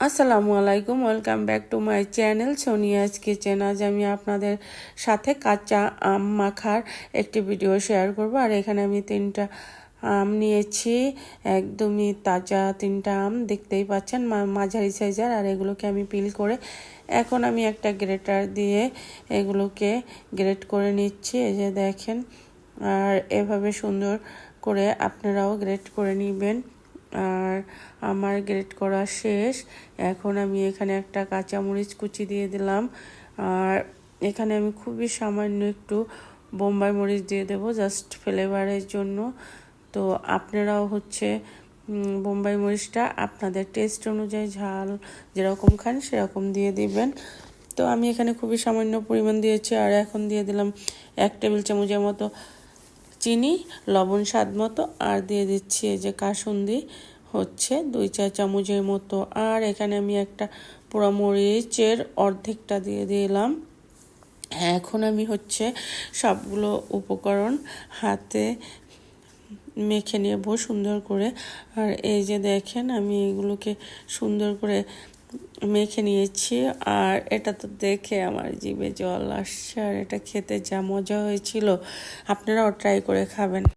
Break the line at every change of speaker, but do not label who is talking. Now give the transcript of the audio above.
আসসালামু আলাইকুম, welcome back to my channel Sonia's kitchen. আজ আমি আপনাদের সাথে কাঁচা আম মাখার একটি ভিডিও শেয়ার করব। আর এখানে আমি 3টা আম নিয়েছি, একদমই তাজা 3টা আম, দেখতেই পাচ্ছেন মাঝারি সাইজের। আর এগুলোকে আমি পিল করে এখন আমি একটা গ্রেটার দিয়ে এগুলোকে গ্রেট করে নিচ্ছি। এই যে দেখেন, আর এভাবে সুন্দর করে আপনারাও গ্রেট করে নেবেন। আর আমার গ্রেট করা শেষ। এখন আমি এখানে একটা কাঁচামরিচ কুচি দিয়ে দিলাম। আর এখানে আমি খুবই সামান্য একটু বোম্বাই মরিচ দিয়ে দেব, জাস্ট ফ্লেভারের জন্য। তো আপনারাও বোম্বাই মরিচটা আপনাদের টেস্ট অনুযায়ী ঝাল যেরকম খান সেরকম দিয়ে দিবেন। তো আমি এখানে খুবই সামান্য পরিমাণ দিয়েছি। আর এখন দিয়ে দিলাম 1 টেবিল চামচের মতো চিনি, লবণ স্বাদ মতো, আর দিয়ে দিচ্ছি এই যে কাসুন্দি 2 চা চামচের মতো। আর এখানে আমি একটা পোড়া মরিচের অর্ধেকটা দিয়ে দিলাম। এখন আমি সবগুলো উপকরণ হাতে মেখে নেব সুন্দর করে। আর এই যে দেখেন, আমি এগুলোকে সুন্দর করে মেখে নিয়েছি। আর এটা তো দেখে আমার জিভে জল আসছে। আর এটা খেতে যা মজা হয়েছিল, আপনারাও ট্রাই করে খাবেন।